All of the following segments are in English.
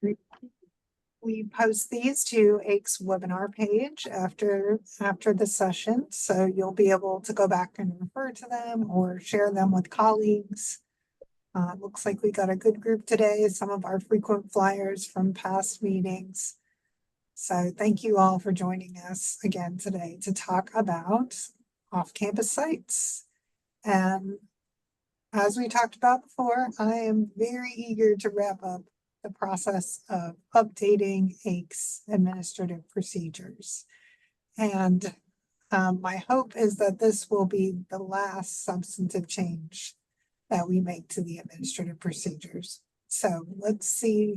We post these to AIC's webinar page after the session, so you'll be able to go back and refer to them or share them with colleagues. Looks like we got a good group today, some of our frequent flyers from past meetings. So thank you all for joining us again today to talk about off-campus sites. And as we talked about before, I am very eager to wrap up the process of updating AIC's administrative procedures. And my hope is that this will be the last substantive change that we make to the administrative procedures. So let's see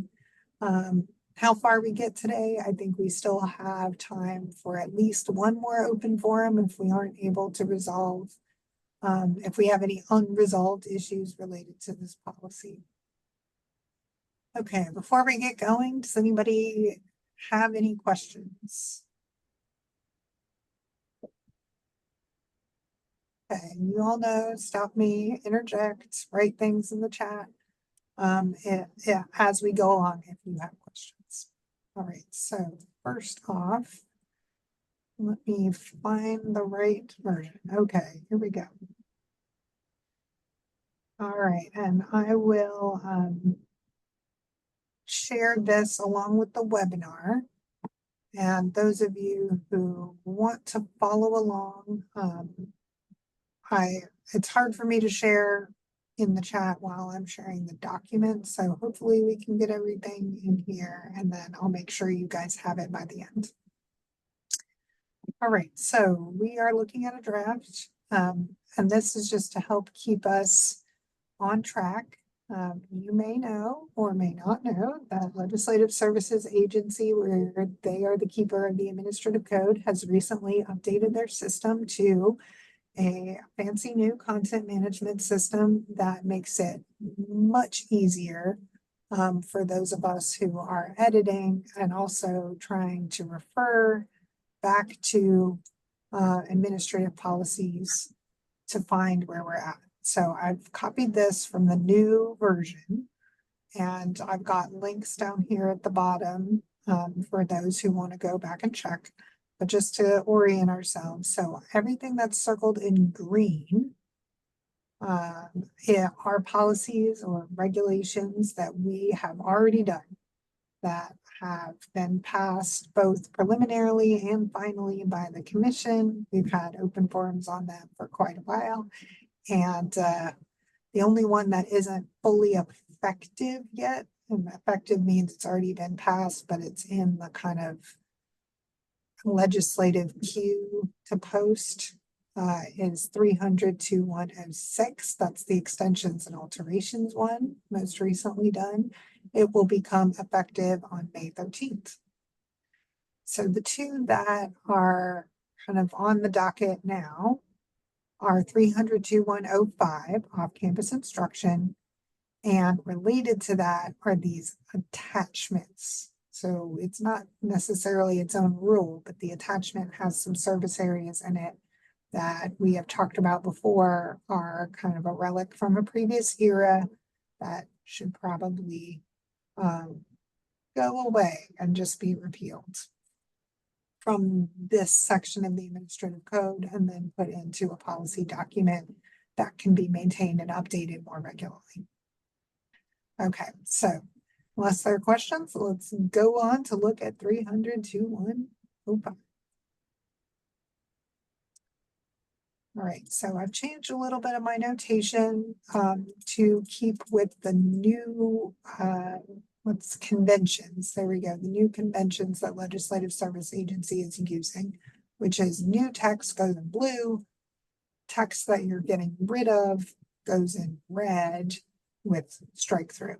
how far we get today. I think we still have time for at least one more open forum if we aren't able to resolve, if we have any unresolved issues related to this policy. Okay, before we get going, does anybody have any questions? Okay, you all know, stop me, interject, write things in the chat as we go along if you have questions. All right, so first off, let me find the right version. Okay, here we go. All right, and I will share this along with the webinar. And those of you who want to follow along, it's hard for me to share in the chat while I'm sharing the document. So hopefully we can get everything in here and then I'll make sure you guys have it by the end. All right, so we are looking at a draft, and this is just to help keep us on track. You may know or may not know that Legislative Services Agency, where they are the keeper of the administrative code, has recently updated their system to a fancy new content management system that makes it much easier for those of us who are editing and also trying to refer back to administrative policies to find where we're at. So I've copied this from the new version and I've got links down here at the bottom for those who want to go back and check. But just to orient ourselves, so everything that's circled in green are policies or regulations that we have already done that have been passed both preliminarily and finally by the commission. We've had open forums on them for quite a while. And the only one that isn't fully effective yet, and effective means it's already been passed, but it's in the kind of legislative queue to post, is 300-106. That's the extensions and alterations one, most recently done. It will become effective on May 13th. So the two that are kind of on the docket now are 300-105, off-campus instruction, and related to that are these attachments. So it's not necessarily its own rule, but the attachment has some service areas in it that we have talked about before are kind of a relic from a previous era that should probably go away and just be repealed from this section of the administrative code and then put into a policy document that can be maintained and updated more regularly. Okay, so unless there are questions, let's go on to look at 300-105. All right, so I've changed a little bit of my notation to keep with the new conventions. There we go, the new conventions that Legislative Service Agency is using, which is new text goes in blue, text that you're getting rid of goes in red with strike through.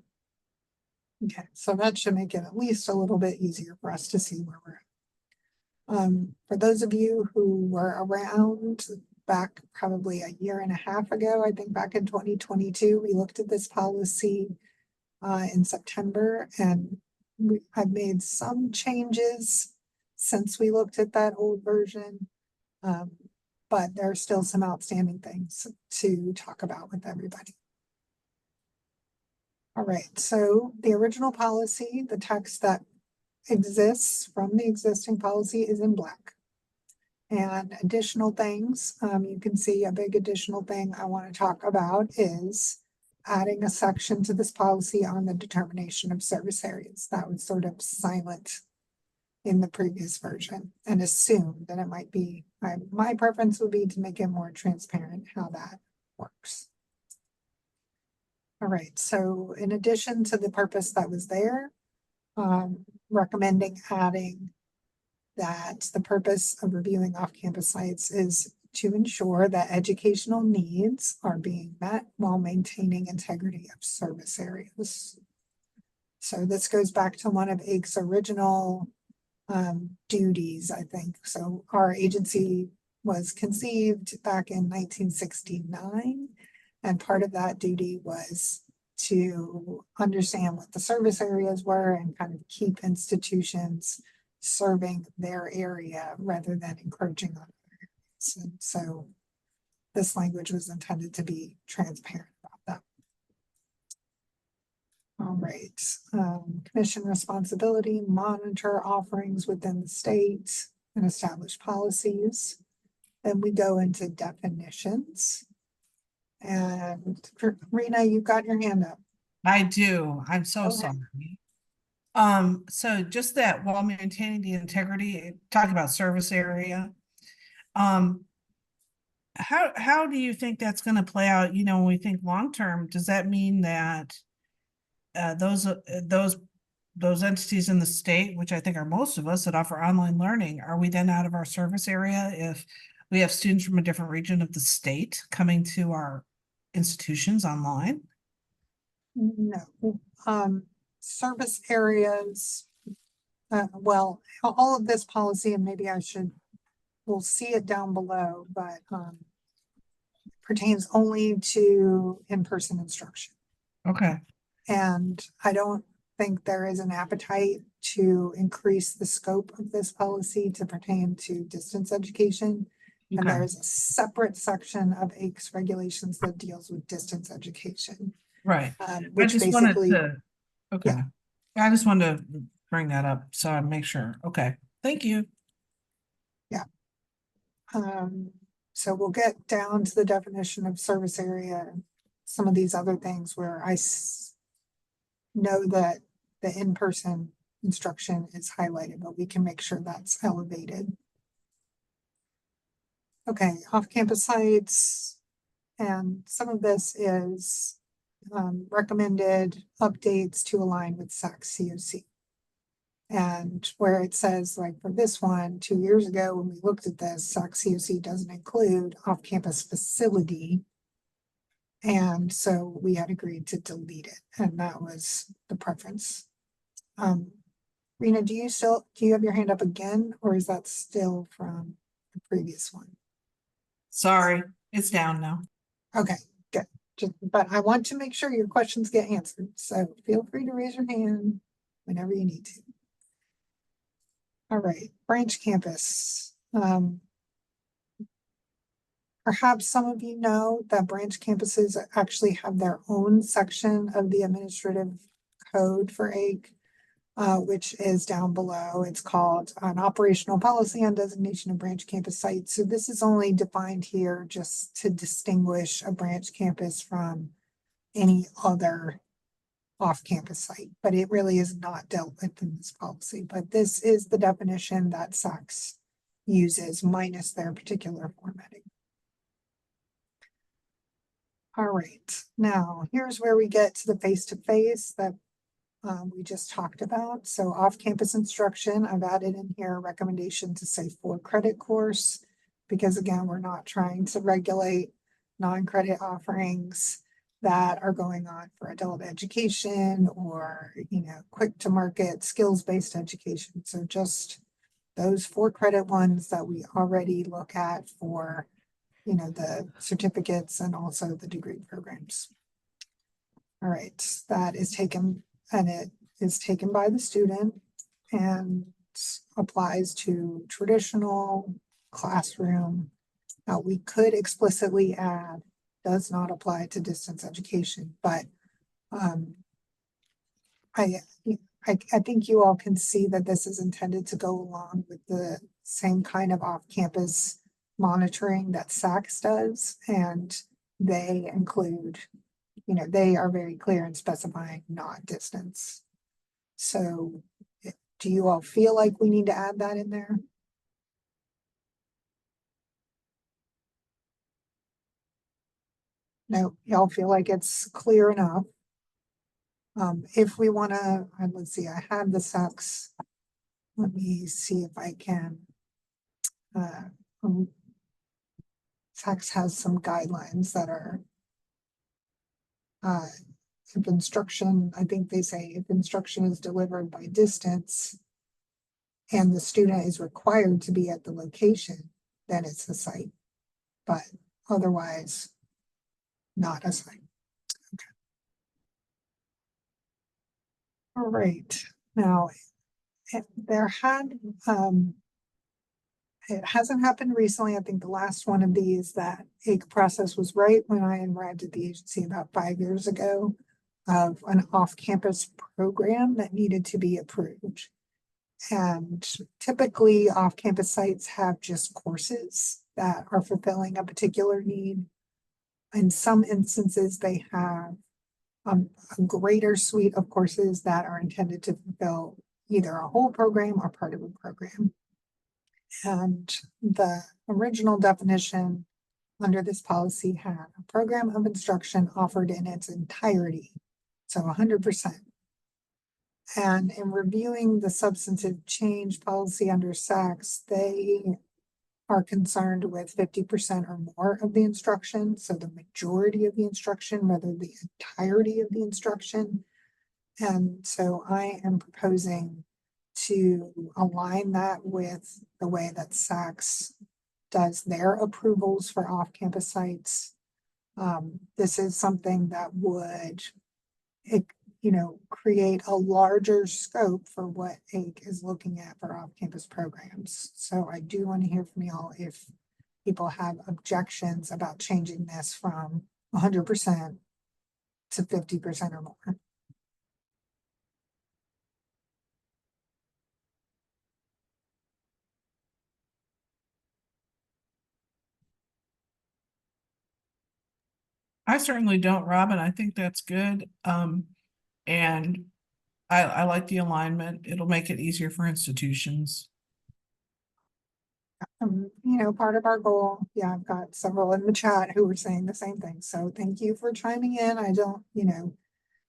Okay, so that should make it at least a little bit easier for us to see where we're at. For those of you who were around back probably a year and a half ago, I think back in 2022, we looked at this policy in September, and I've made some changes since we looked at that old version, but there are still some outstanding things to talk about with everybody. All right, so the original policy, the text that exists from the existing policy is in black. And additional things, you can see a big additional thing I want to talk about is adding a section to this policy on the determination of service areas. That was sort of silent in the previous version and assumed that it might be, my preference would be to make it more transparent how that works. All right, so in addition to the purpose that was there, recommending adding that the purpose of reviewing off-campus sites is to ensure that educational needs are being met while maintaining integrity of service areas. So this goes back to one of AIC's original duties, I think. So our agency was conceived back in 1969, and part of that duty was to understand what the service areas were and kind of keep institutions serving their area rather than encroaching on other areas. And so this language was intended to be transparent about that. All right, commission responsibility, monitor offerings within the state and establish policies. Then we go into definitions. And Rena, you've got your hand up. I do. I'm so Okay. sorry. So just that while maintaining the integrity, talking about service area, how do you think that's going to play out? You know, when we think long term, does that mean that those entities in the state, which I think are most of us that offer online learning, are we then out of our service area if we have students from a different region of the state coming to our institutions online? No, service areas, well, all of this policy, and maybe we'll see it down below, but pertains only to in-person instruction. Okay. And I don't think there is an appetite to increase the scope of this policy to pertain to distance education. And Okay. there's a separate section of AICS regulations that deals with distance education. Right. Which basically, okay. Yeah. I just wanted to bring that up so I make sure. Okay. Thank you. So we'll get down to the definition of service area, and some of these other things where I know that the in-person instruction is highlighted, but we can make sure that's elevated. Okay, off-campus sites, and some of this is recommended updates to align with SAC COC. And where it says, like for this one, 2 years ago, when we looked at this, SAC COC doesn't include off-campus facility. And so we had agreed to delete it, and that was the preference. Rena, do you have your hand up again, or is that still from the previous one? Sorry, it's down now. Okay, good. But I want to make sure your questions get answered, so feel free to raise your hand whenever you need to. All right, branch campus. Perhaps some of you know that branch campuses actually have their own section of the administrative code for AIC, which is down below. It's called an operational policy on designation of branch campus sites. So this is only defined here just to distinguish a branch campus from any other off-campus site, but it really is not dealt with in this policy. But this is the definition that SACS uses minus their particular formatting. All right, now here's where we get to the face-to-face that we just talked about. So off-campus instruction, I've added in here a recommendation to say 4-credit course, because again, we're not trying to regulate non-credit offerings that are going on for adult education or, quick to market skills-based education. So just those 4-credit ones that we already look at for, the certificates and also the degree programs. All right, that is taken, and it is taken by the student and applies to traditional classroom. Now, we could explicitly add does not apply to distance education, but I, I think you all can see that this is intended to go along with the same kind of off-campus monitoring that SACS does, and they include, they are very clear in specifying not distance. So do you all feel like we need to add that in there? No, y'all feel like it's clear enough? If we wanna, let's see, I have the SACS. Let me see if I can. Um, SACS has some guidelines that are if instruction, I think they say if instruction is delivered by distance and the student is required to be at the location, then it's a site, but otherwise not a site. Okay. All right, now there had, it hasn't happened recently. I think the last one of these that AIC process was right when I arrived at the agency about 5 years ago of an off-campus program that needed to be approved. And typically off-campus sites have just courses that are fulfilling a particular need. In some instances, they have a greater suite of courses that are intended to fulfill either a whole program or part of a program. And the original definition under this policy had a program of instruction offered in its entirety, so 100%. And in reviewing the substantive change policy under SACS, they are concerned with 50% or more of the instruction, so the majority of the instruction rather than the entirety of the instruction. And so I am proposing to align that with the way that SACS does their approvals for off-campus sites. This is something that would, create a larger scope for what AIC is looking at for off-campus programs. So I do want to hear from y'all if people have objections about changing this from 100% to 50% or more. I certainly don't, Robin. I think that's good. And I like the alignment. It'll make it easier for institutions. Part of our goal, yeah, I've got several in the chat who were saying the same thing. So thank you for chiming in. I don't,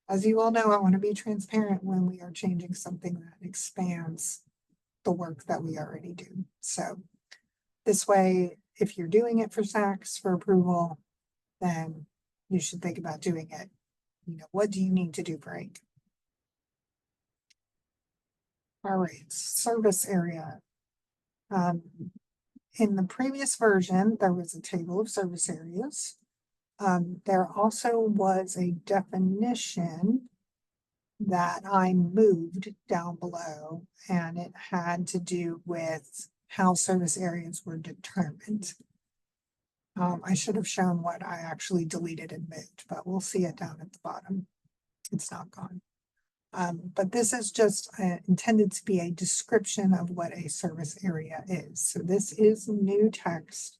as you all know, I want to be transparent when we are changing something that expands the work that we already do. So this way, if you're doing it for SACS for approval, then you should think about doing it. What do you need to do for AIC? All right, service area. In the previous version, there was a table of service areas. There also was a definition that I moved down below, and it had to do with how service areas were determined. I should have shown what I actually deleted and moved, but we'll see it down at the bottom. It's not gone. But this is just intended to be a description of what a service area is. So this is new text.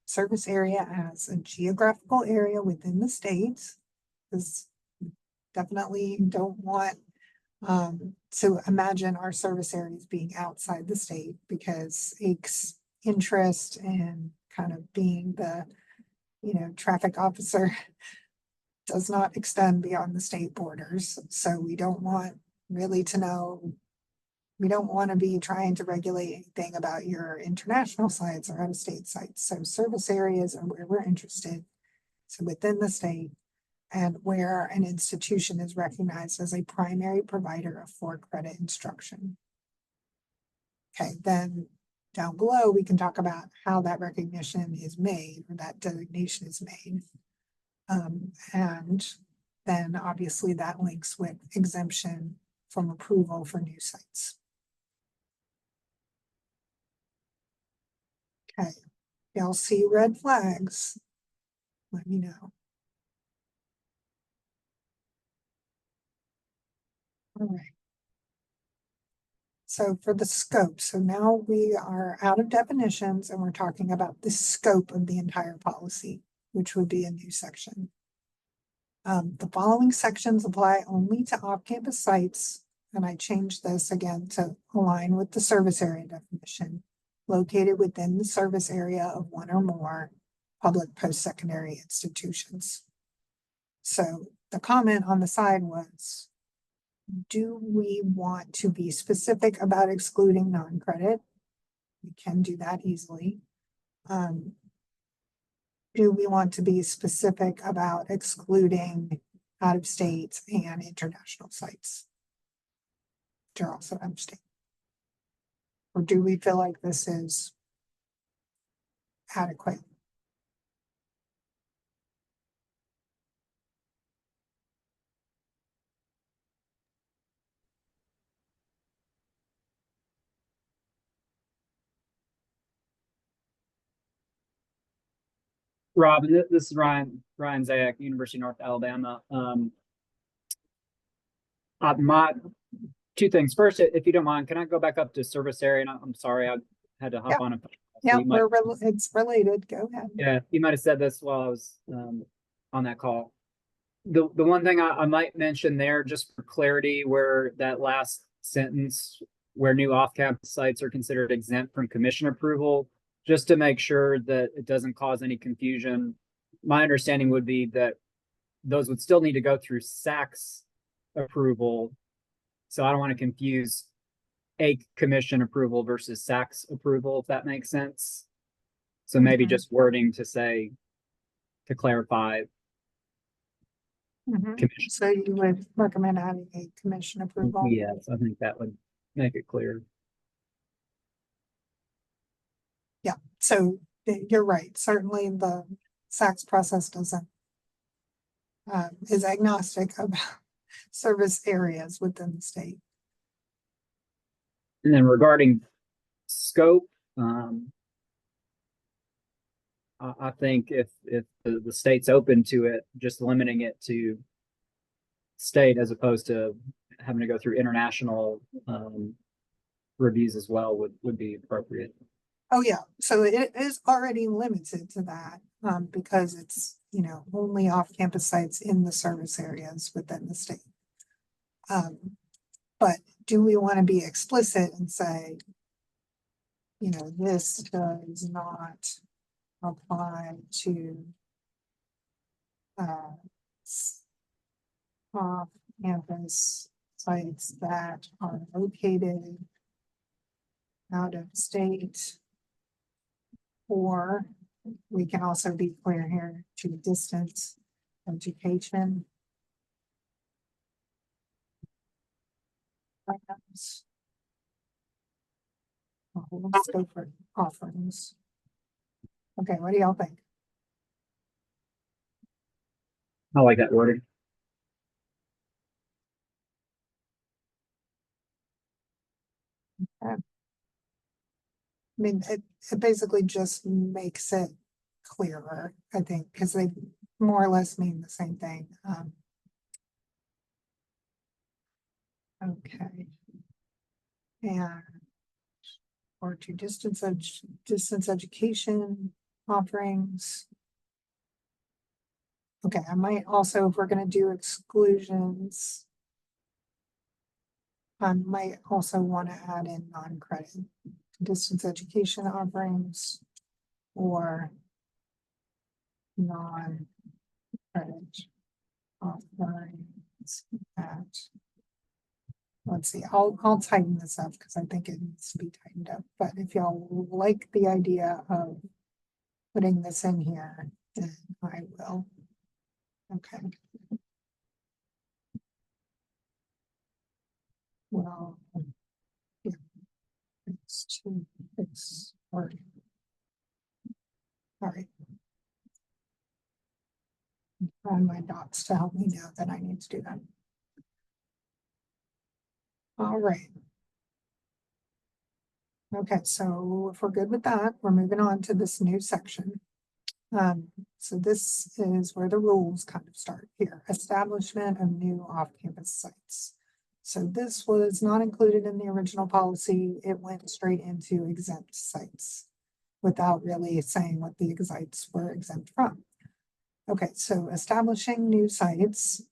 Service area as a geographical area within the state. Because definitely don't want to imagine our service areas being outside the state, because AIC's interest in kind of being the, traffic officer does not extend beyond the state borders. So we don't want really to know, we don't want to be trying to regulate anything about your international sites or out-of-state sites. So service areas are where we're interested. So within the state, and where an institution is recognized as a primary provider of for-credit instruction. Okay, then down below, we can talk about how that recognition is made, or that designation is made. And then obviously that links with exemption from approval for new sites. Okay, y'all see red flags? Let me know. All right. So for the scope, so now we are out of definitions and we're talking about the scope of the entire policy, which would be a new section. The following sections apply only to off-campus sites, and I changed this again to align with the service area definition, located within the service area of one or more public post-secondary institutions. So the comment on the side was, do we want to be specific about excluding non-credit? We can do that easily. Do we want to be specific about excluding out-of-state and international sites? Which are also out-of-state. Or do we feel like this is adequate? Rob, this is Ryan Zayak, University of North Alabama. My two things. First, if you don't mind, can I go back up to service area? And I'm sorry, I had to hop on. Yeah, You might- it's related. Go ahead. Yeah, you might have said this while I was on that call. The one thing I might mention there, just for clarity, where that last sentence, where new off-campus sites are considered exempt from commission approval, just to make sure that it doesn't cause any confusion. My understanding would be that those would still need to go through SAC's approval. So I don't want to confuse a commission approval versus SAC's approval, if that makes sense. So maybe just wording to say, to clarify. Commission. So you would recommend adding a commission approval? Yes, I think that would make it clear. Yeah, so you're right. Certainly the SACS process doesn't is agnostic about service areas within the state. And then regarding scope, I think if the state's open to it, just limiting it to state as opposed to having to go through international reviews as well would be appropriate. Oh, yeah. So it is already limited to that because it's, only off-campus sites in the service areas within the state. But do we want to be explicit and say, this does not apply to off-campus sites that are located out of state? Or we can also be clear here to distance education. Perhaps. Let's go for offerings. Okay, what do y'all think? I like that wording. I mean, it basically just makes it clearer, I think, because they more or less mean the same thing. Okay. And or to distance education offerings. Okay, I might also, if we're gonna do exclusions, I might also want to add in non-credit distance education offerings or non-credit offerings at, let's see, I'll tighten this up because I think it needs to be tightened up. But if y'all like the idea of putting this in here, then I will. Okay. Well, yeah. It's all right. Find my dots to help me know that I need to do that. All right. Okay, so if we're good with that, we're moving on to this new section. So this is where the rules kind of start here. Establishment of new off-campus sites. So this was not included in the original policy. It went straight into exempt sites without really saying what the sites were exempt from. Okay, so establishing new sites.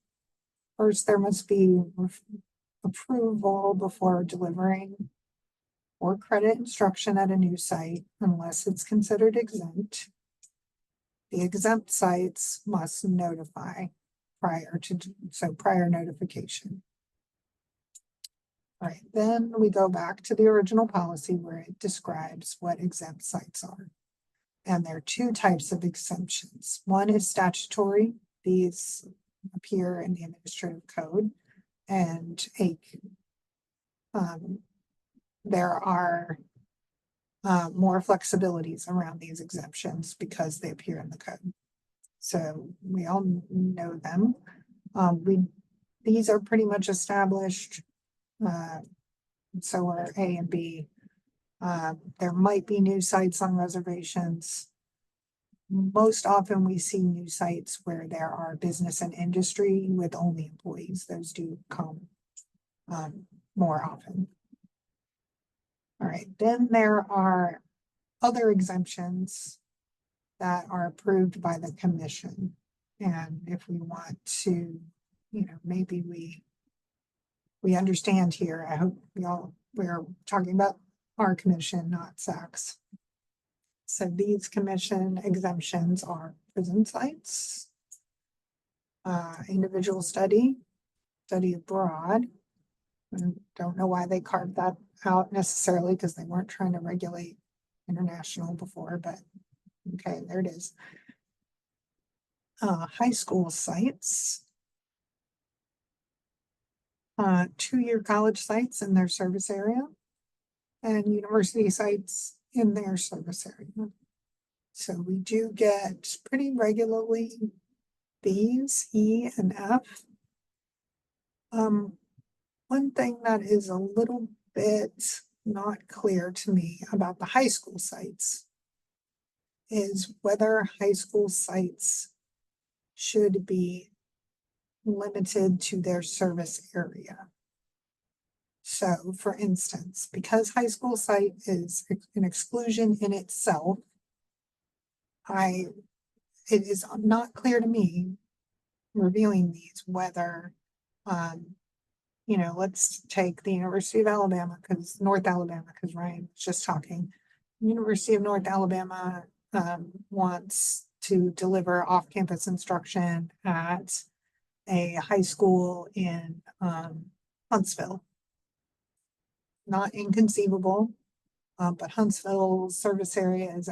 First, there must be approval before delivering or credit instruction at a new site unless it's considered exempt. The exempt sites must notify prior notification. All right, then we go back to the original policy where it describes what exempt sites are. And there are two types of exemptions. One is statutory. These appear in the administrative code. And there are more flexibilities around these exemptions because they appear in the code. So we all know them. These are pretty much established. So are A and B. There might be new sites on reservations. Most often we see new sites where there are business and industry with only employees. Those do come more often. All right, then there are other exemptions that are approved by the commission. And if we want to, maybe we understand here. I hope we're talking about our commission, not SACS. So these commission exemptions are prison sites, individual study abroad. And don't know why they carved that out necessarily because they weren't trying to regulate international before, but okay, there it is. High school sites. 2-year college sites in their service area and university sites in their service area. So we do get pretty regularly these, E and F. One thing that is a little bit not clear to me about the high school sites is whether high school sites should be limited to their service area. So for instance, because high school site is an exclusion in itself, it is not clear to me reviewing these whether, let's take the University of Alabama, North Alabama, because Ryan was just talking. University of North Alabama wants to deliver off-campus instruction at a high school in Huntsville. Not inconceivable, but Huntsville's service area is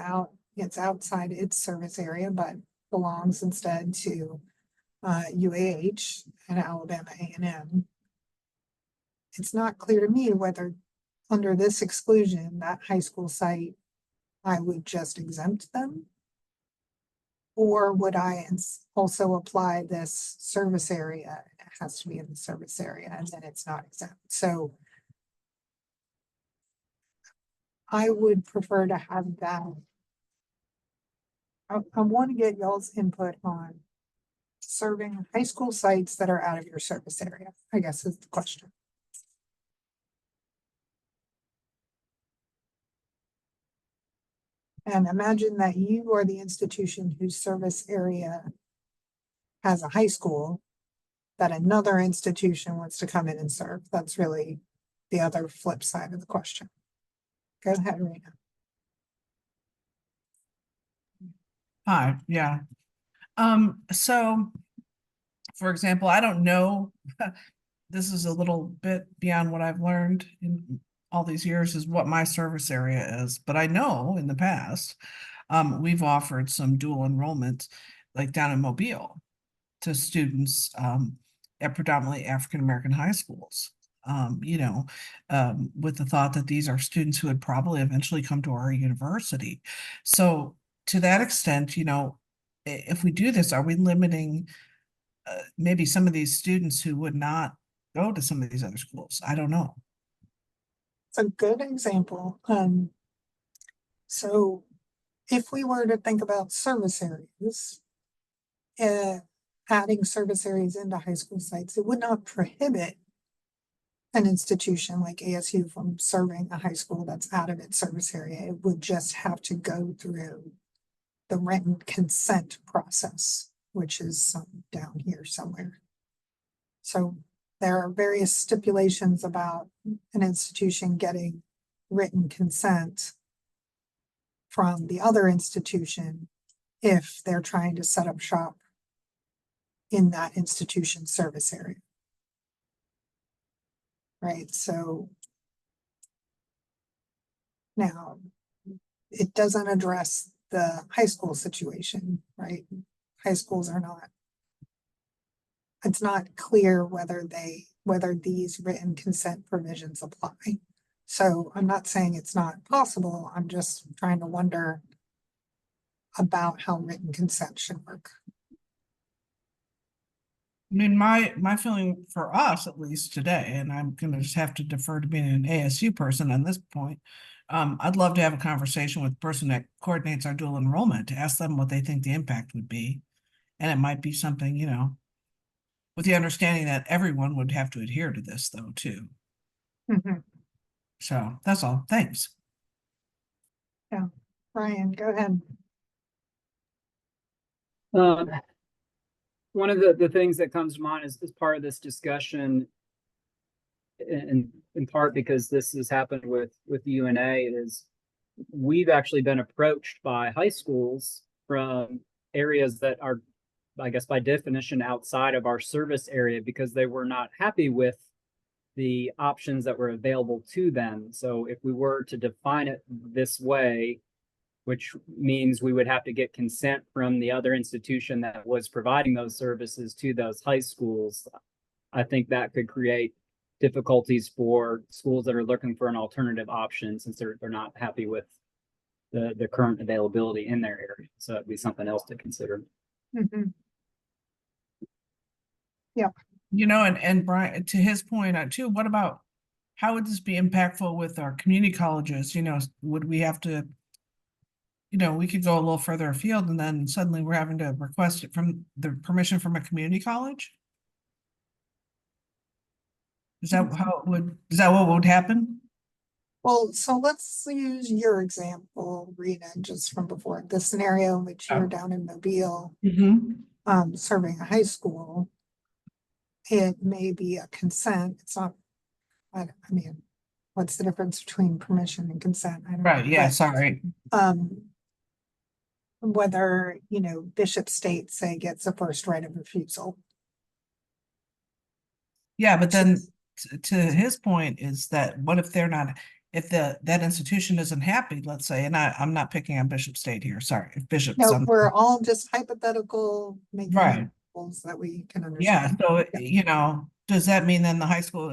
it's outside its service area, but belongs instead to UAH and Alabama A&M. It's not clear to me whether under this exclusion, that high school site, I would just exempt them. Or would I also apply this service area? It has to be in the service area and then it's not exempt. So I would prefer to have that. I want to get y'all's input on serving high school sites that are out of your service area, I guess is the question. And imagine that you are the institution whose service area has a high school that another institution wants to come in and serve. That's really the other flip side of the question. Go ahead, Rena. Hi, yeah. So for example, I don't know, this is a little bit beyond what I've learned in all these years is what my service area is, but I know in the past, we've offered some dual enrollment like down in Mobile to students at predominantly African-American high schools. With the thought that these are students who would probably eventually come to our university. So to that extent, if we do this, are we limiting maybe some of these students who would not go to some of these other schools? I don't know. It's a good example. So if we were to think about service areas, adding service areas into high school sites, it would not prohibit an institution like ASU from serving a high school that's out of its service area. It would just have to go through the written consent process, which is down here somewhere. So there are various stipulations about an institution getting written consent from the other institution if they're trying to set up shop in that institution's service area. Right, so now it doesn't address the high school situation, right? High schools are not. It's not clear whether these written consent provisions apply. So I'm not saying it's not possible. I'm just trying to wonder about how written consent should work. I mean, my feeling for us, at least today, and I'm gonna just have to defer to being an ASU person on this point. I'd love to have a conversation with the person that coordinates our dual enrollment to ask them what they think the impact would be. And it might be something, you know, with the understanding that everyone would have to adhere to this though, too. Mhm. So that's all. Thanks. Brian, go ahead. One of the things that comes to mind is part of this discussion, in part because this has happened with UNA, is we've actually been approached by high schools from areas that are, I guess by definition, outside of our service area because they were not happy with the options that were available to them. So if we were to define it this way, which means we would have to get consent from the other institution that was providing those services to those high schools, I think that could create difficulties for schools that are looking for an alternative option since they're not happy with the current availability in their area. So it'd be something else to consider. Mhm. You know, and Brian, to his point too, what about how would this be impactful with our community colleges? You know, would we have to, you know, we could go a little further afield and then suddenly we're having to request it from the permission from a community college? Is that how it would, is that what would happen? Well, so let's use your example, Rena, just from before, the scenario in which you're down in Mobile, serving a high school. It may be a consent, it's not, I mean, what's the difference between permission and consent? I don't know, Right, yeah, but, sorry. whether, you know, Bishop State, say, gets a first right of refusal. Yeah, but then to his point is that what if they're not, if that institution isn't happy, let's say, and I'm not picking on Bishop State here, sorry, if Bishop's No, we're all just hypothetical, making right. examples that we can Yeah, understand. so you know, does that mean then the high school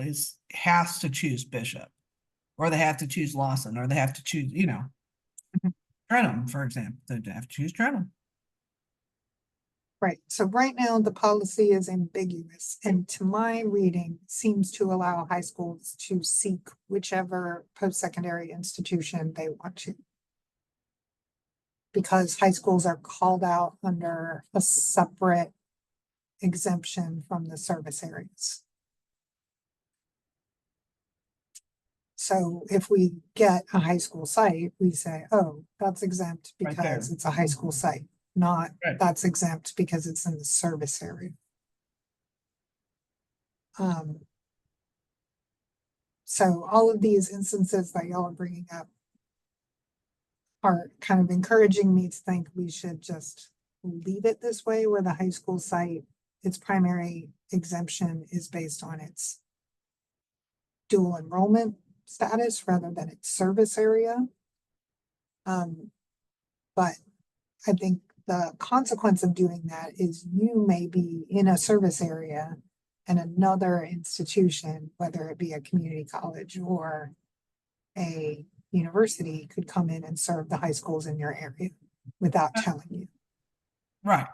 has to choose Bishop? Or they have to choose Lawson, or they have to choose, you know, Mhm. Trenholm, for example, they have to choose Trenholm. Right, so right now the policy is ambiguous and to my reading seems to allow high schools to seek whichever post-secondary institution they want to. Because high schools are called out under a separate exemption from the service areas. So if we get a high school site, we say, oh, that's exempt Right there. because it's a high school site, not Right. that's exempt because it's in the service area. So all of these instances that y'all are bringing up are kind of encouraging me to think we should just leave it this way, where the high school site, its primary exemption is based on its dual enrollment status rather than its service area. But I think the consequence of doing that is you may be in a service area and another institution, whether it be a community college or a university, could come in and serve the high schools in your area without telling you. Right.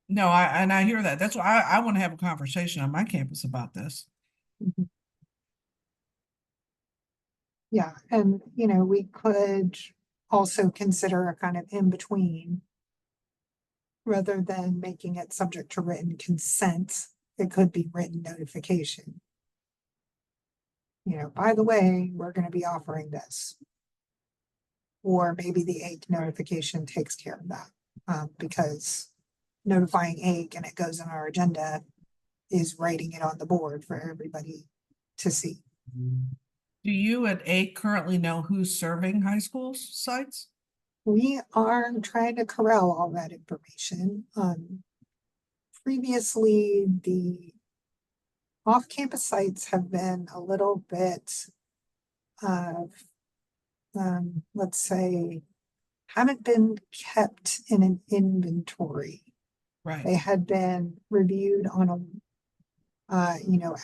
No, I hear that. That's why I want to have a conversation on my campus about this. Mhm. Yeah, and you know, we could also consider a kind of in between. Rather than making it subject to written consent, it could be written notification. you know, by the way, we're gonna be offering this. Or maybe the AIC notification takes care of that, because notifying AIC and it goes on our agenda is writing it on the board for everybody to see. Do you at eight currently know who's serving high school sites? We are trying to corral all that information. Previously, the off-campus sites have been a little bit of, let's say, haven't been kept in an inventory. They Right, had been reviewed on a, you know,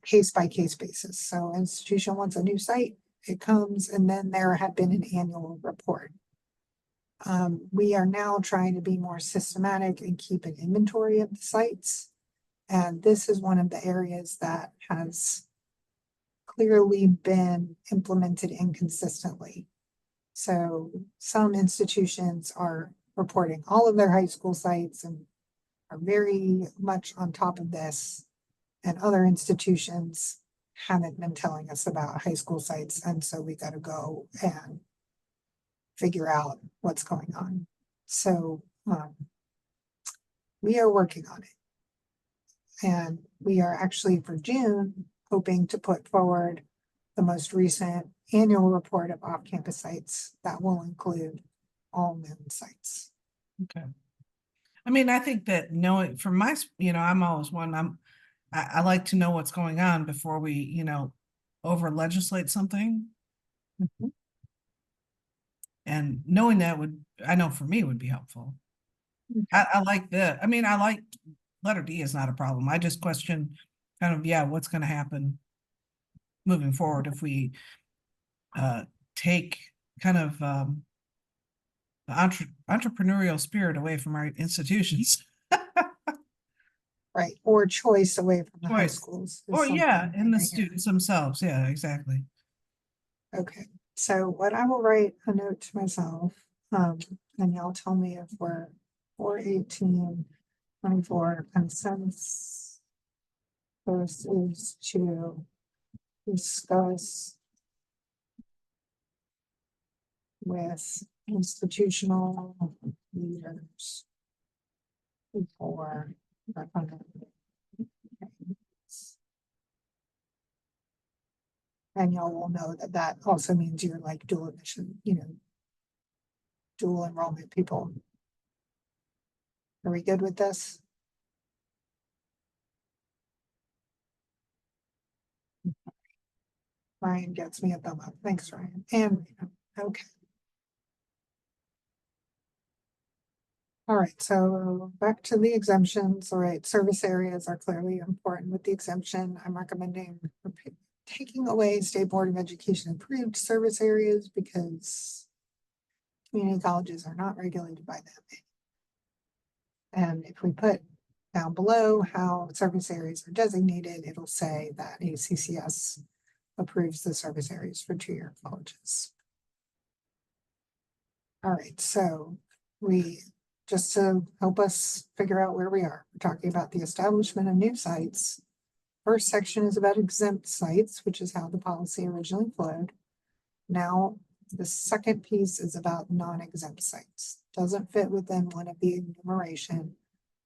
case by case basis. So institution wants a new site, it comes, and then there had been an annual report. We are now trying to be more systematic and keep an inventory of the sites. And this is one of the areas that has clearly been implemented inconsistently. So some institutions are reporting all of their high school sites and are very much on top of this. And other institutions haven't been telling us about high school sites, and so we gotta go and figure out what's going on. So, we are working on it. And we are actually for June, hoping to put forward the most recent annual report of off-campus sites that will include all known sites. okay. I mean, I think that knowing from my, you know, I'm always one, I like to know what's going on before we, you know, over legislate something. Mhm. And knowing that would, I know for me would be helpful. I like the, I mean, I like letter D is not a problem. I just question kind of, yeah, what's gonna happen moving forward if we take kind of the entrepreneurial spirit away from our institutions. Right, or choice away from the high Choice. schools. is Or yeah, something and the I hear. students themselves. Yeah, exactly. Okay, so what I will write a note to myself, and y'all tell me if we're 4/18/24 consensus. First is to discuss with institutional leaders before recommending. And y'all will know that that also means you're like dual admission, you know, dual enrollment people. Are we good with this? Ryan gets me a thumb up. Thanks, Ryan. And, okay. All right, so back to the exemptions. All right, service areas are clearly important with the exemption. I'm recommending taking away State Board of Education approved service areas because community colleges are not regulated by them. And if we put down below how service areas are designated, it'll say that ACCS approves the service areas for two-year colleges. All right, so just to help us figure out where we are, we're talking about the establishment of new sites. First section is about exempt sites, which is how the policy originally flowed. Now, the second piece is about non-exempt sites. Doesn't fit within one of the enumeration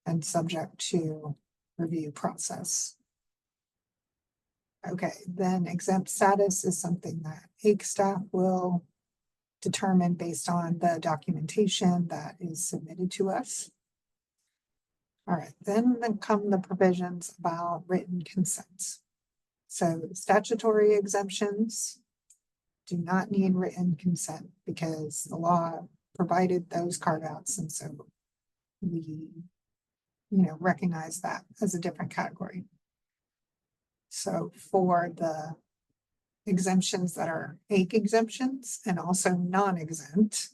and subject to review process. Okay, then exempt status is something that AIC staff will determine based on the documentation that is submitted to us. All right, then come the provisions about written consents. So statutory exemptions do not need written consent because the law provided those carve outs, and so we, recognize that as a different category. So for the exemptions that are AIC exemptions and also non-exempt,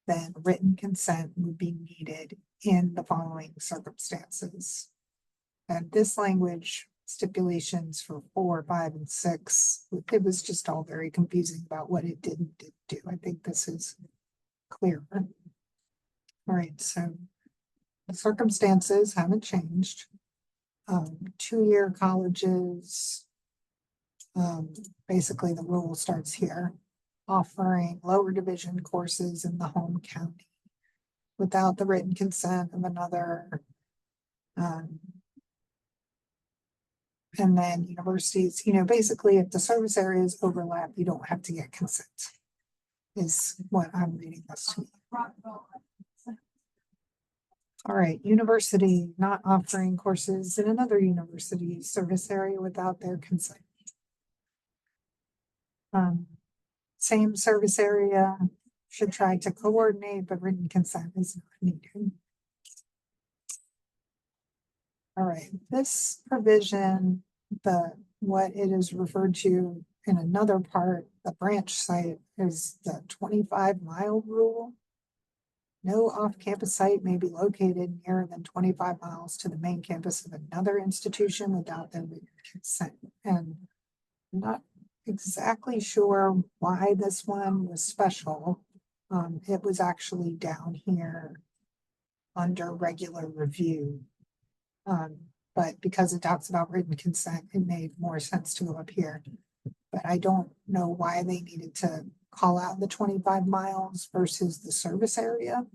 then written consent would be needed in the following circumstances. And this language stipulations for 4, 5, and 6, it was just all very confusing about what it didn't do. I think this is clearer. All right, so the circumstances haven't changed. Two-year colleges Basically the rule starts here, offering lower division courses in the home county without the written consent of another. Um, and then universities, basically if the service areas overlap, you don't have to get consent. Is what I'm reading this to me. All right, university not offering courses in another university's service area without their consent. Same service area should try to coordinate, but written consent is not needed. All right, this provision, what it is referred to in another part, the branch site, is the 25-mile rule. No off-campus site may be located nearer than 25 miles to the main campus of another institution without their written consent. And I'm not exactly sure why this one was special. It was actually down here under regular review. But because it talks about written consent, it made more sense to go up here. But I don't know why they needed to call out the 25 miles versus the service area.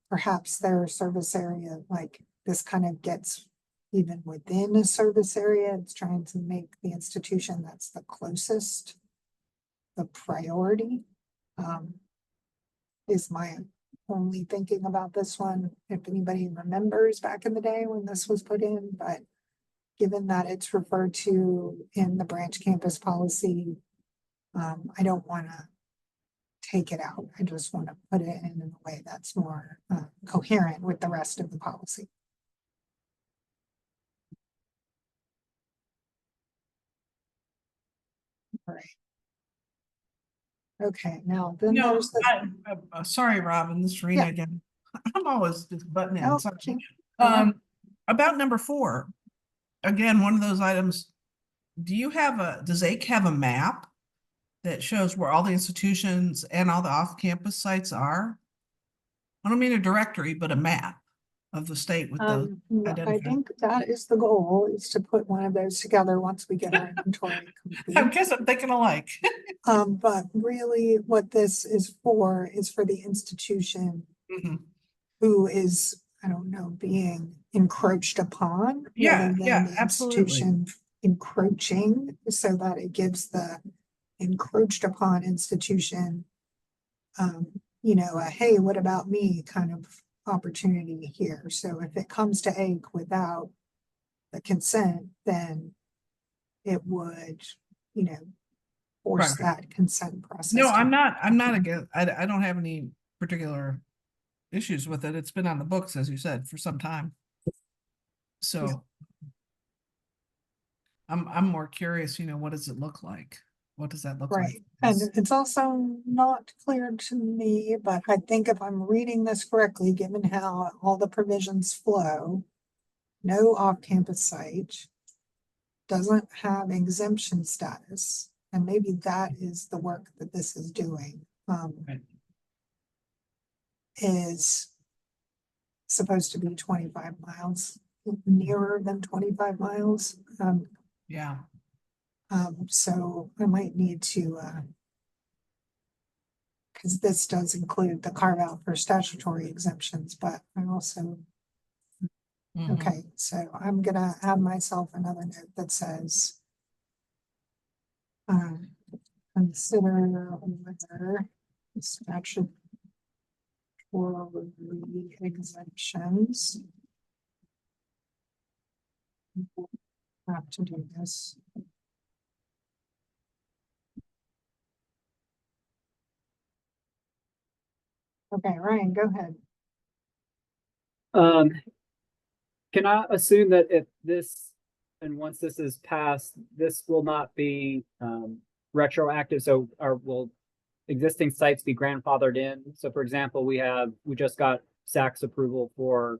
Perhaps their service area, like this kind of gets even within a service area, it's trying to make the institution that's the closest the priority. Is my only thinking about this one. If anybody remembers back in the day when this was put in, but given that it's referred to in the branch campus policy, I don't want to take it out. I just want to put it in a way that's more coherent with the rest of the policy. All right. Okay, now then No, there's the. sorry, Robin, this is Rena Yeah. again. I'm always just butting in. Oh, Sorry. okay. Uh-huh. About number 4, again, one of those items. Does AIC have a map that shows where all the institutions and all the off-campus sites are? I don't mean a directory, but a map of the state with those. I identified. think that is the goal, is to put one of those together once we get our inventory I complete. guess I'm thinking alike. But really what this is for the institution Mhm. who is, I don't know, being encroached upon. Yeah, rather than yeah, the absolutely. institution encroaching, so that it gives the encroached upon institution, a hey, what about me kind of opportunity here. So if it comes to AIC without the consent, then it would, force Right. that consent process. No, to- I'm not against, I don't have any particular issues with it. It's been on the books, as you said, for some time. So I'm more curious, what does it look like? What does that look like? Right, and it's also not clear to me, but I think if I'm reading this correctly, given how all the provisions flow, no off-campus site doesn't have exemption status, and maybe that is the work that this is doing. Right. Is supposed to be 25 miles, nearer than 25 miles. Yeah, So I might need to, because this does include the carve out for statutory exemptions, but I also, mhm. okay, so I'm gonna add myself another note that says, consider whether statutory exemptions have to do this. Okay, Ryan, go ahead. Can I assume that if this, and once this is passed, this will not be retroactive? So will existing sites be grandfathered in? So for example, we just got SAC's approval for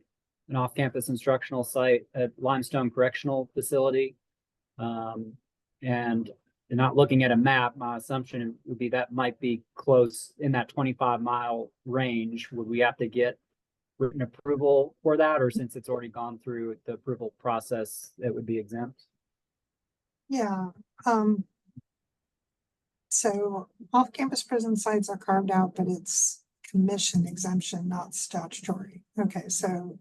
an off-campus instructional site at Limestone Correctional Facility. And not looking at a map, my assumption would be that might be close in that 25-mile range. Would we have to get written approval for that, or since it's already gone through the approval process, it would be exempt? Yeah, so off-campus prison sites are carved out, but it's commission exemption, not statutory. Okay, so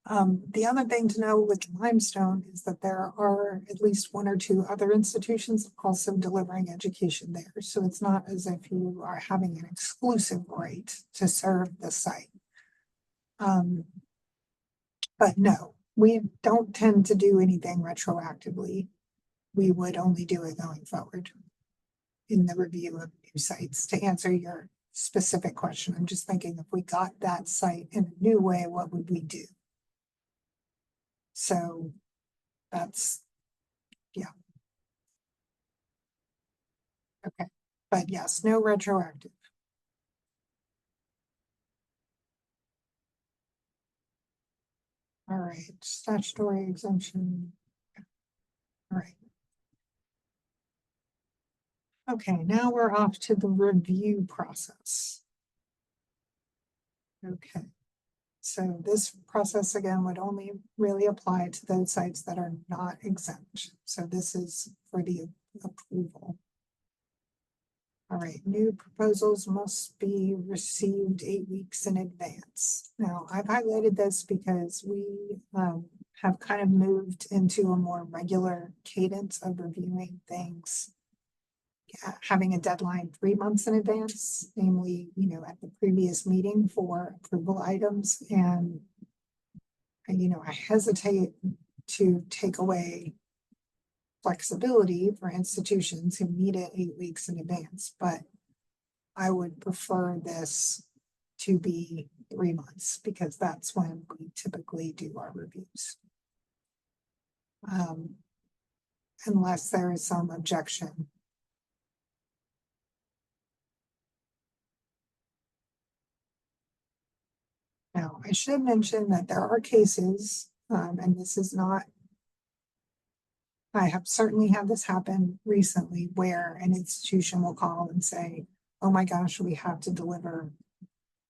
the other thing to know with Limestone is that there are at least one or two other institutions also delivering education there. So it's not as if you are having an exclusive right to serve the site. But no, we don't tend to do anything retroactively. We would only do it going forward in the review of new sites. To answer your specific question, I'm just thinking if we got that site in a new way, what would we do? So that's, yeah. Okay, but yes, no retroactive. All right, statutory exemption. All right. Okay, now we're off to the review process. Okay. So this process again would only really apply to those sites that are not exempt. So this is for the approval. All right, new proposals must be received 8 weeks in advance. Now, I've highlighted this because we have kind of moved into a more regular cadence of reviewing things. Having a deadline 3 months in advance, namely, at the previous meeting for approval items. And I hesitate to take away flexibility for institutions who need it 8 weeks in advance, but I would prefer this to be 3 months because that's when we typically do our reviews. Unless there is some objection. Now, I should mention that there are cases, and this is not, I have certainly had this happen recently where an institution will call and say, oh my gosh, we have to deliver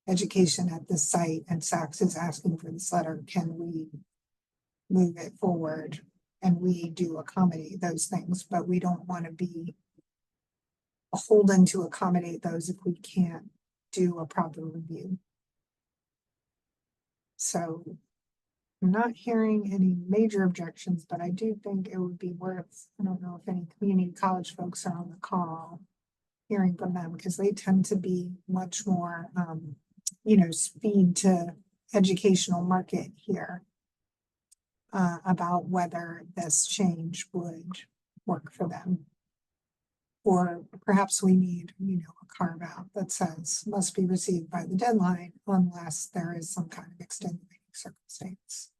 education at this site and Saks is asking for this letter. Can we move it forward? And we do accommodate those things, but we don't want to be beholden to accommodate those if we can't do a proper review. So I'm not hearing any major objections, but I do think it would be worth, I don't know if any community college folks are on the call, hearing from them because they tend to be much more, speed to educational market here about whether this change would work for them. Or perhaps we need, a carve out that says must be received by the deadline unless there is some kind of extenuating circumstance.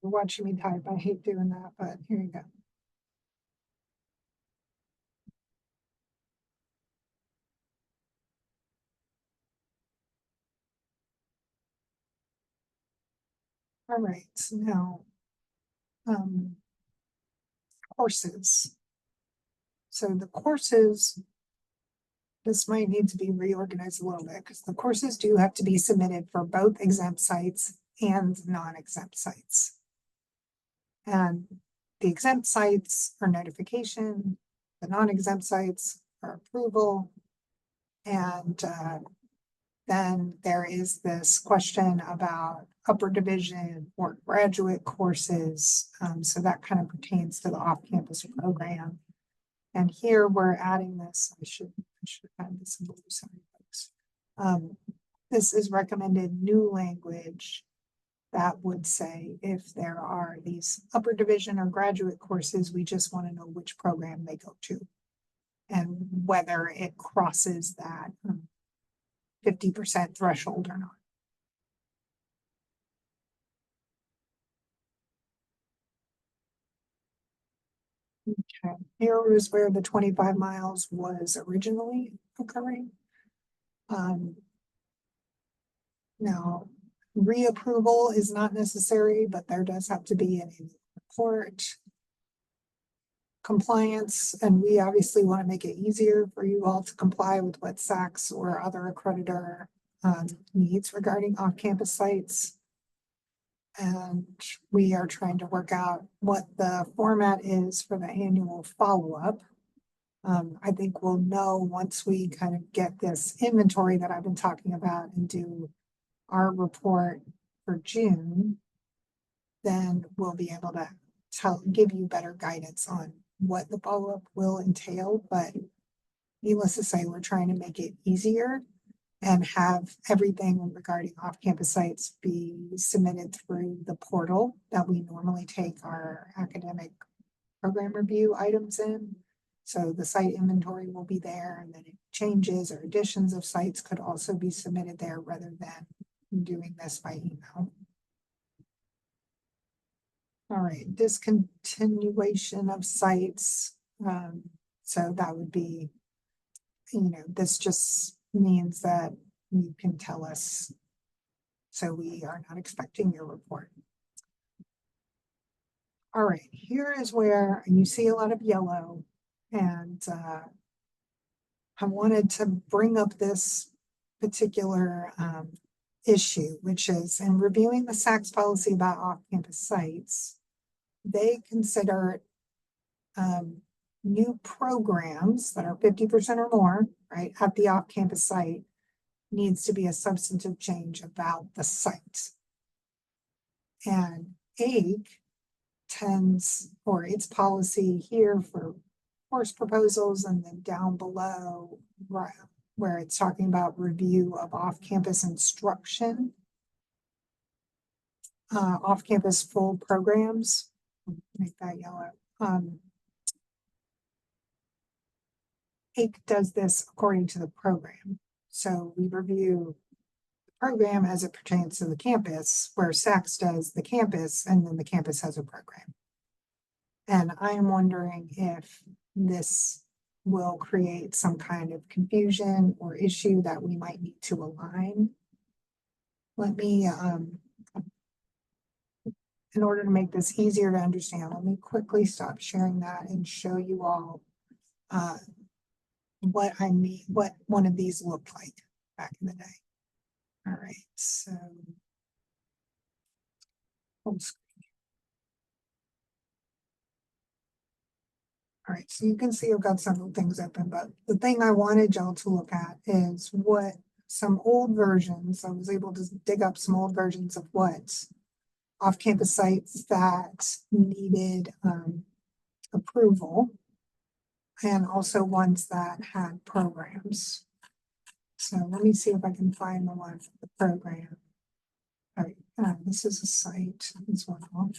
You're watching me type. I hate doing that, but here you go. All right, so now courses. So the courses, this might need to be reorganized a little bit because the courses do have to be submitted for both exempt sites and non-exempt sites. And the exempt sites are notification, the non-exempt sites are approval. And then there is this question about upper division or graduate courses. So that kind of pertains to the off-campus program. And here we're adding this, I should add this in blue, sorry folks. This is recommended new language that would say if there are these upper division or graduate courses, we just want to know which program they go to and whether it crosses that 50% threshold or not. Okay, here was where the 25 miles was originally occurring. Now, reapproval is not necessary, but there does have to be an annual report. Compliance, and we obviously want to make it easier for you all to comply with what SACS or other accreditor needs regarding off-campus sites. And we are trying to work out what the format is for the annual follow-up. I think we'll know once we kind of get this inventory that I've been talking about and do our report for June, then we'll be able to give you better guidance on what the follow-up will entail. But needless to say, we're trying to make it easier and have everything regarding off-campus sites be submitted through the portal that we normally take our academic program review items in. So the site inventory will be there, and then changes or additions of sites could also be submitted there rather than doing this by email. All right, discontinuation of sites. So that would be, this just means that you can tell us, so we are not expecting your report. All right, here is where, and you see a lot of yellow, and I wanted to bring up this particular issue, which is in reviewing the SACS policy about off-campus sites, they consider new programs that are 50% or more, right, at the off-campus site needs to be a substantive change about the site. And AIC tends, or its policy here for course proposals, and then down below, right, where it's talking about review of off-campus instruction, off-campus full programs, make that yellow. AIC does this according to the program. So we review the program as it pertains to the campus, where SACS does the campus, and then the campus has a program. And I am wondering if this will create some kind of confusion or issue that we might need to align. Let me, in order to make this easier to understand, let me quickly stop sharing that and show you all what I mean, what one of these looked like back in the day. All right, so full screen. All right, so you can see I've got several things open, but the thing I wanted y'all to look at is what some old versions, I was able to dig up some old versions of what off-campus sites that needed approval, and also ones that had programs. So let me see if I can find the one for the program. All right, this is a site as well.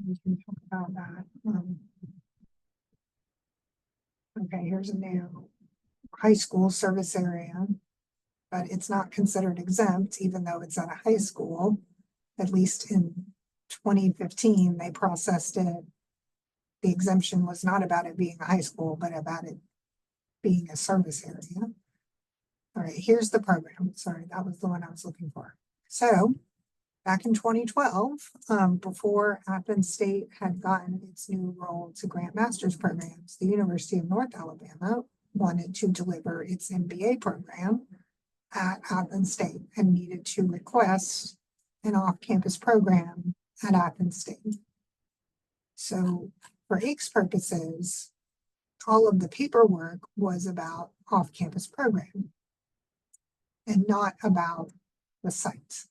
We can talk about that. Okay, here's a new high school service area, but it's not considered exempt, even though it's at a high school. At least in 2015, they processed it. The exemption was not about it being a high school, but about it being a service area. All right, here's the program. Sorry, that was the one I was looking for. So back in 2012, before Athens State had gotten its new role to grant master's programs, the University of North Alabama wanted to deliver its MBA program at Athens State and needed to request an off-campus program at Athens State. So for AIC's purposes, all of the paperwork was about off-campus program and not about the site,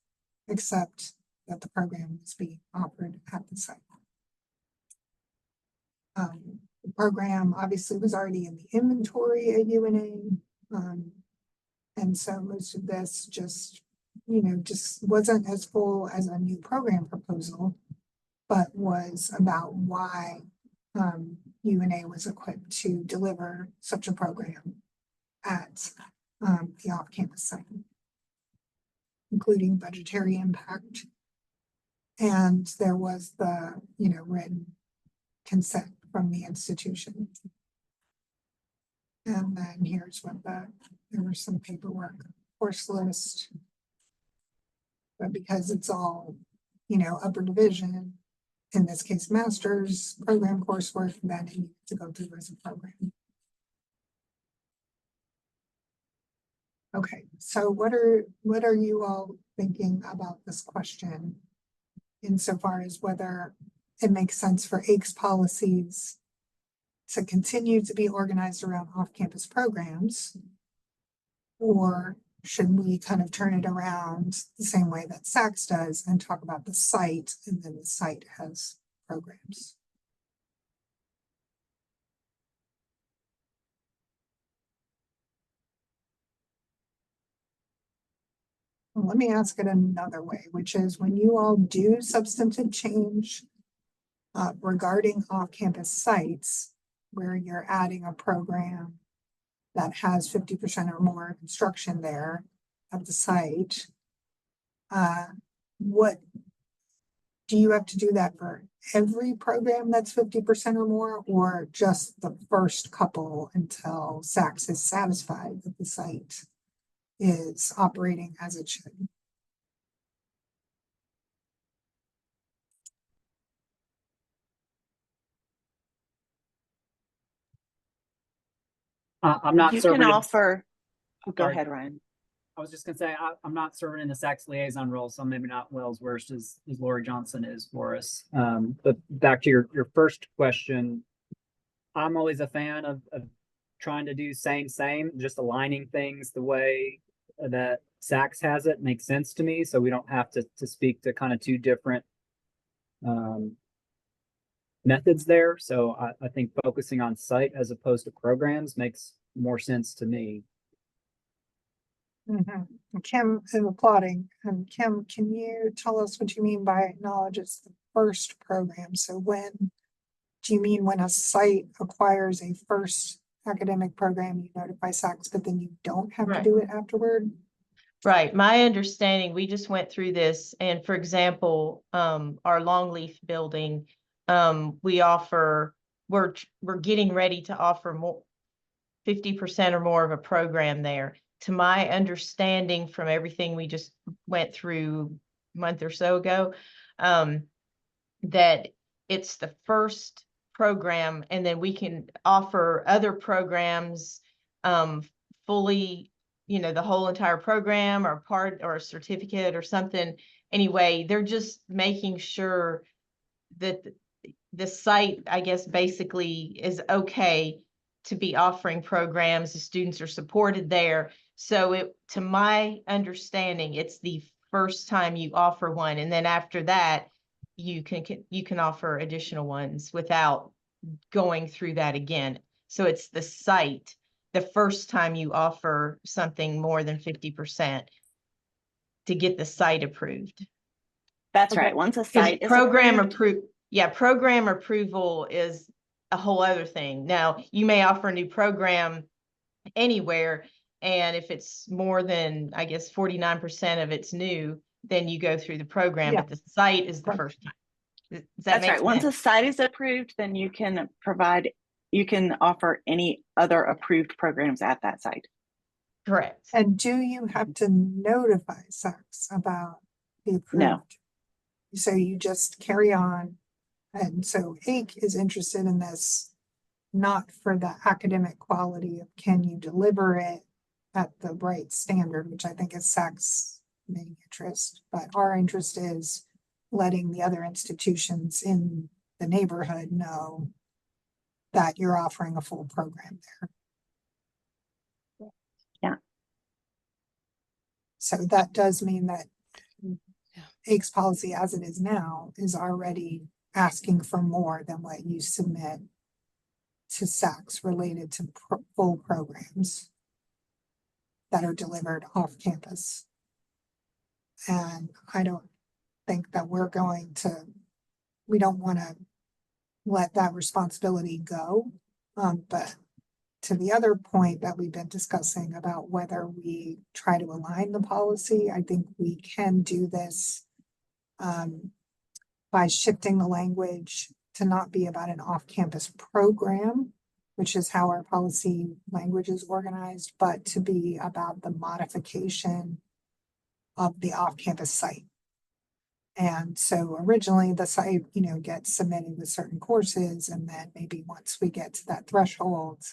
except that the program was being offered at the site. The program obviously was already in the inventory at UNA, and so most of this just wasn't as full as a new program proposal, but was about why UNA was equipped to deliver such a program at the off-campus site, including budgetary impact. And there was the, written consent from the institution. And then here's what there was some paperwork course list. But because it's all, you know, upper division, in this case, master's program coursework, then it needs to go through as a program. Okay, so what are you all thinking about this question? Insofar as whether it makes sense for AICS policies to continue to be organized around off-campus programs? Or should we kind of turn it around the same way that SACS does and talk about the site, and then the site has programs? Well, let me ask it another way, which is when you all do substantive change regarding off-campus sites, where you're adding a program that has 50% or more construction there at the site, what do you have to do that for every program that's 50% or more, or just the first couple until SACS is satisfied that the site is operating as it should? I'm not You serving. can offer, go Sorry. ahead, Ryan. I was just gonna say, I'm not serving in the SACS liaison role, so I'm maybe not well as versed as Lori Johnson is for us. But back to your first question, I'm always a fan of trying to do same, just aligning things the way that SACS has it makes sense to me, so we don't have to speak to kind of two different methods there. So I think focusing on site as opposed to programs makes more sense to me. Kim is applauding. And Kim, can you tell us what you mean by acknowledge it's the first program? So when do you mean when a site acquires a first academic program, you notify SACS, but then you don't have to Right. do it afterward? Right. My understanding, we just went through this, and for example, our Longleaf building, we offer, we're getting ready to offer more 50% or more of a program there. To my understanding from everything we just went through a month or so ago, that it's the first program, and then we can offer other programs fully, you know, the whole entire program or part or a certificate or something. Anyway, they're just making sure that the site, I guess, basically is okay to be offering programs. The students are supported there. So it, to my understanding, it's the first time you offer one, and then after that, you can offer additional ones without going through that again. So it's the site, the first time you offer something more than 50% to get the site approved. That's Okay. right. Once a 'Cause site is program approved, yeah, program approval is a whole other thing. Now, you may offer a new program anywhere, and if it's more than, I guess, 49% of it's new, then you go through the program, Yeah. but the site is the Right. first time. Does that that's make right. Once a sense? site is approved, then you can offer any other approved programs at that site. Correct. And do you have to notify SACS about the approved? No. So you just carry on. And so AIC is interested in this, not for the academic quality of can you deliver it at the right standard, which I think is SAC's main interest, but our interest is letting the other institutions in the neighborhood know that you're offering a full program there. Yeah. So that does mean that AICS policy as it is now is already asking for more than what you submit to SACS related to full programs that are delivered off campus. And I don't think that we don't want to let that responsibility go. But to the other point that we've been discussing about whether we try to align the policy, I think we can do this by shifting the language to not be about an off-campus program, which is how our policy language is organized, but to be about the modification of the off-campus site. And so originally the site, gets submitted with certain courses, and then maybe once we get to that threshold,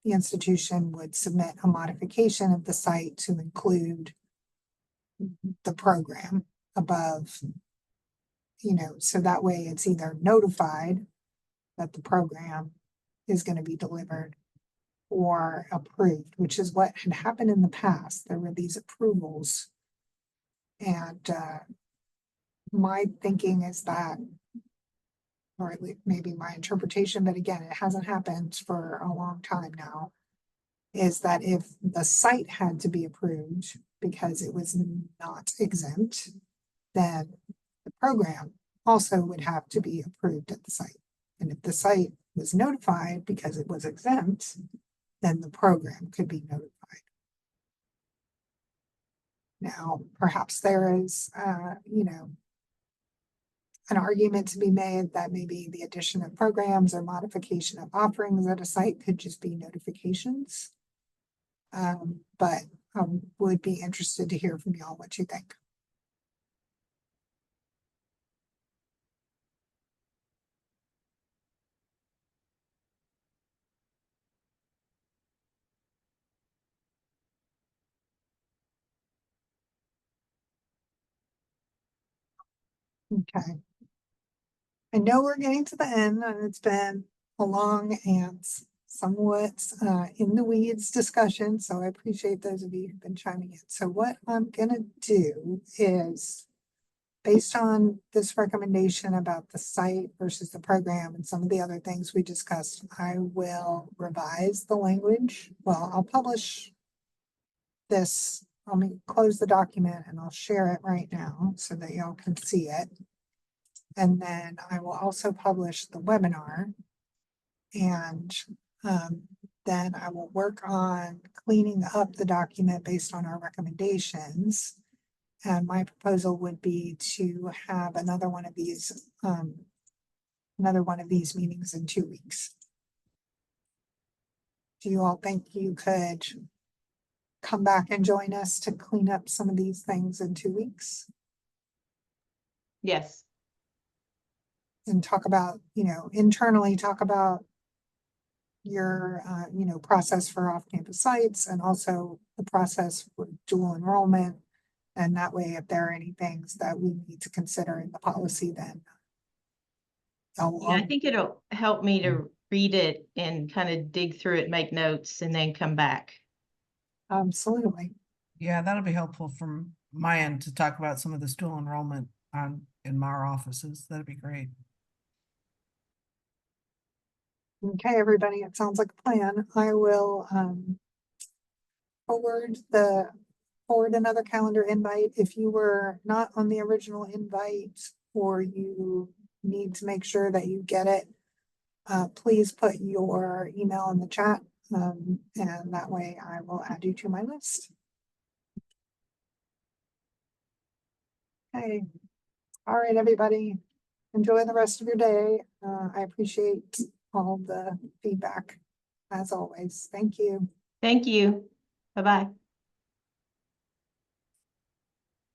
the institution would submit a modification of the site to include the program above, so that way it's either notified that the program is going to be delivered or approved, which is what had happened in the past. There were these approvals. And my thinking is that, or at least maybe my interpretation, but again, it hasn't happened for a long time now, is that if the site had to be approved because it was not exempt, then the program also would have to be approved at the site. And if the site was notified because it was exempt, then the program could be notified. Now, perhaps there is, an argument to be made that maybe the addition of programs or modification of offerings at a site could just be notifications. But I would be interested to hear from y'all what you think. Okay. I know we're getting to the end, and it's been a long and somewhat in the weeds discussion, so I appreciate those of you who've been chiming in. So what I'm gonna do is, based on this recommendation about the site versus the program and some of the other things we discussed, I will revise the language. Well, I'll publish this. Let me close the document and I'll share it right now so that y'all can see it. And then I will also publish the webinar. And then I will work on cleaning up the document based on our recommendations. And my proposal would be to have another one of these meetings in 2 weeks. Do you all think you could come back and join us to clean up some of these things in 2 weeks? Yes. And talk about, internally talk about your, process for off-campus sites, and also the process for dual enrollment. And that way, if there are any things that we need to consider in the policy, then Yeah, I think it'll help me to read it and kind of dig through it, make notes, and then come back. absolutely. Yeah, that'll be helpful from my end to talk about some of the dual enrollment in our offices. That'd be great. Okay, everybody, it sounds like a plan. I will forward another calendar invite. If you were not on the original invite, or you need to make sure that you get it, please put your email in the chat, and that way I will add you to my list. Okay. All right, everybody. Enjoy the rest of your day. I appreciate all the feedback as always. Thank you. Thank you. Bye-bye.